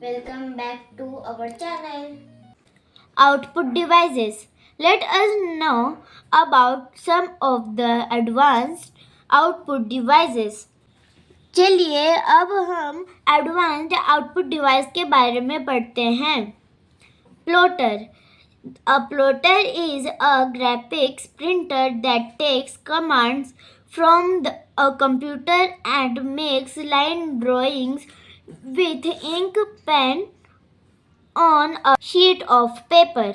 Welcome back to our channel. Output devices. Let us know about some of the advanced output devices. चलिए अब हम advanced output device के बारे में पढ़ते हैं. Plotter. A plotter is a graphics printer that takes commands from a computer and makes line drawings with ink pen on a sheet of paper.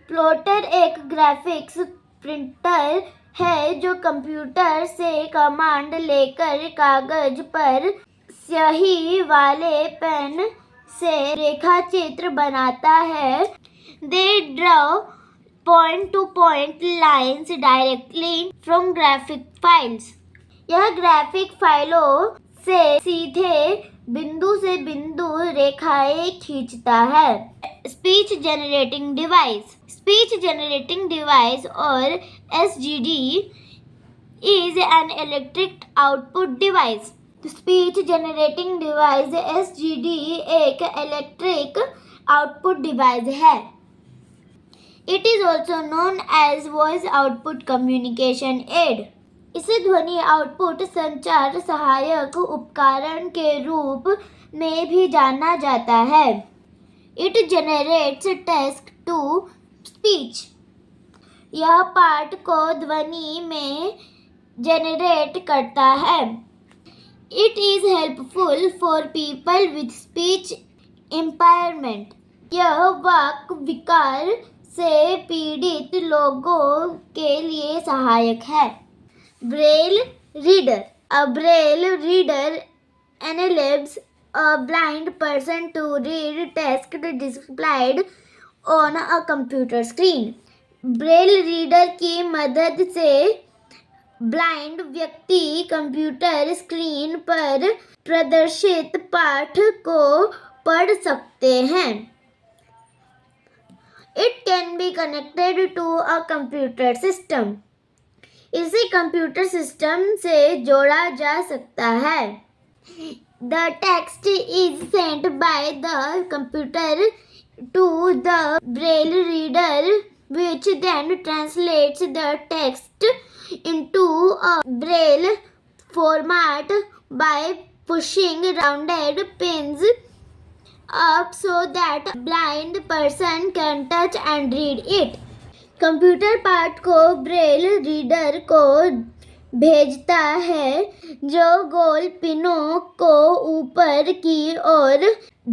Plotter एक graphics printer है जो computer से command लेकर कागज पर स्याही वाले पेन से रेखाचित्र बनाता है. They draw point-to-point lines directly from graphic files. यह ग्राफिक फाइलों से सीधे बिंदु से बिंदु रेखाएं खींचता है. Speech generating device. Speech generating device और SGD is an electric output device. Speech generating device SGD एक इलेक्ट्रिक आउटपुट डिवाइस है. It is also known as voice output communication aid. इसे ध्वनि आउटपुट संचार सहायक उपकरण के रूप में भी जाना जाता है. It generates text to speech. यह पाठ को ध्वनि में जनरेट करता है. It is helpful for people with speech impairment. यह वाक विकार से पीड़ित लोगों के लिए सहायक है. Braille reader. A braille reader enables a blind person to read text displayed on a computer screen. Braille reader की मदद से ब्लाइंड व्यक्ति कंप्यूटर स्क्रीन पर प्रदर्शित पाठ को पढ़ सकते हैं. It can be connected to a computer system. इसे कंप्यूटर सिस्टम से जोड़ा जा सकता है. The text is sent by the computer to the braille reader, which then translates the text into a braille format by pushing rounded pins up so that a blind person can touch and read it. Computer पाठ को Braille reader को भेजता है जो गोल पिनों को ऊपर की ओर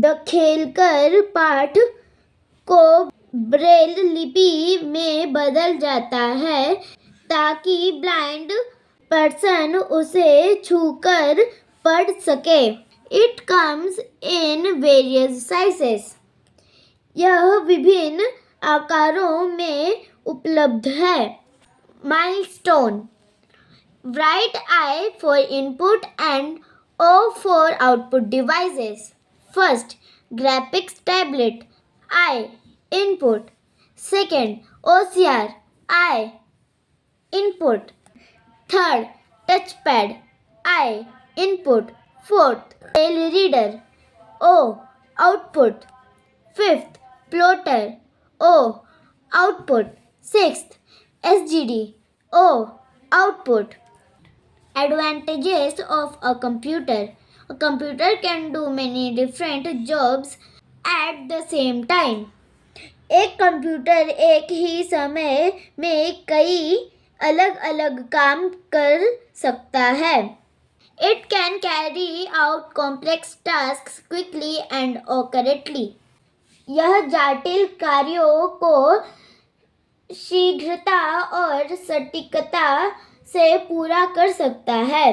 धकेलकर पाठ को ब्रेल लिपि में बदल जाता है ताकि ब्लाइंड पर्सन उसे छूकर पढ़ सके. It comes in various sizes. यह विभिन्न आकारों में उपलब्ध है. Milestone. Write I for input and O for output devices. First, graphics tablet. I. Input. Second, OCR. I. Input. Third, touchpad. I. Input. Fourth, braille reader. O. Output. Fifth, plotter. O. Output. Sixth, SGD. O. Output. Advantages of a computer. A computer can do many different jobs at the same time. एक computer एक ही समय में कई अलग अलग काम कर सकता है. It can carry out complex tasks quickly and accurately. यह जटिल कार्यों को शीघ्रता और सटीकता से पूरा कर सकता है.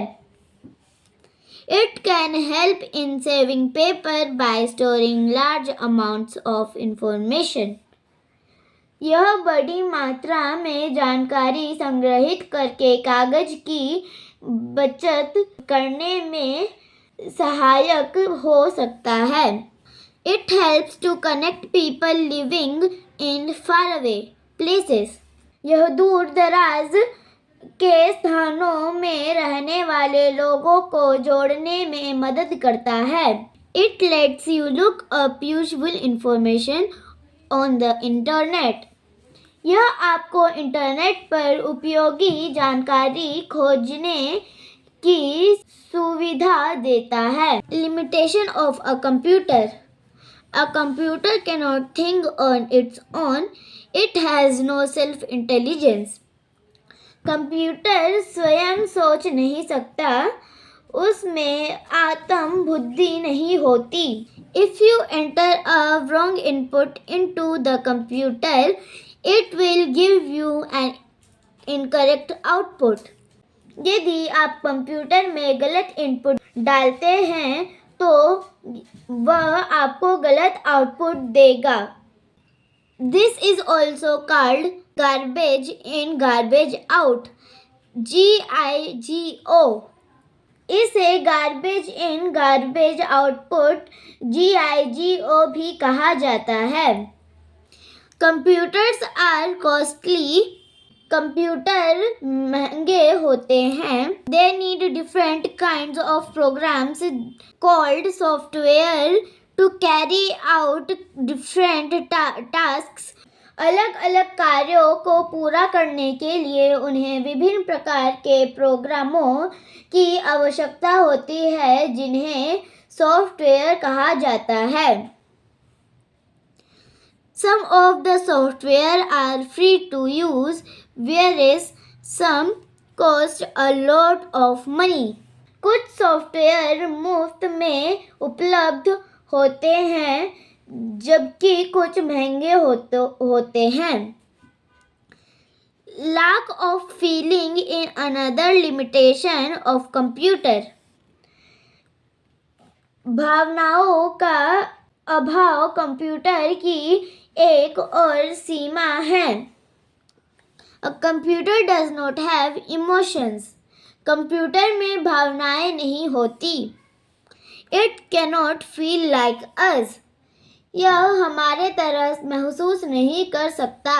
It can help in saving paper by storing large amounts of information. यह बड़ी मात्रा में जानकारी संग्रहित करके कागज की बचत करने में सहायक हो सकता है. It helps to connect people living in faraway places. यह दूर दराज के स्थानों में रहने वाले लोगों को जोड़ने में मदद करता है. It lets you look up useful information on the internet. यह आपको इंटरनेट पर उपयोगी जानकारी खोजने की सुविधा देता है. Limitation of a computer. A computer cannot think on its own. It has no self-intelligence. Computer स्वयं सोच नहीं सकता, उसमें आत्म बुद्धि नहीं होती. If you enter a wrong input into the computer, it will give you an incorrect output. यदि आप कंप्यूटर में गलत इनपुट डालते हैं तो वह आपको गलत आउटपुट देगा. This is also called garbage in garbage out. GIGO. इसे garbage in garbage output GIGO भी कहा जाता है. Computers are costly. कंप्यूटर महंगे होते हैं. They need different kinds of programs called software to carry out different tasks. अलग अलग कार्यों को पूरा करने के लिए उन्हें विभिन्न प्रकार के प्रोग्रामों की आवश्यकता होती है जिन्हें सॉफ्टवेयर कहा जाता है. Some of the software are free to use, whereas some cost a lot of money. कुछ सॉफ्टवेयर मुफ्त में उपलब्ध होते हैं जबकि कुछ महंगे होते हैं. Lack of feeling in another limitation of computer. भावनाओं का अभाव कंप्यूटर की एक और सीमा है. A computer does not have emotions. Computer में भावनाएं नहीं होती. It cannot feel like us. यह हमारे तरह महसूस नहीं कर सकता.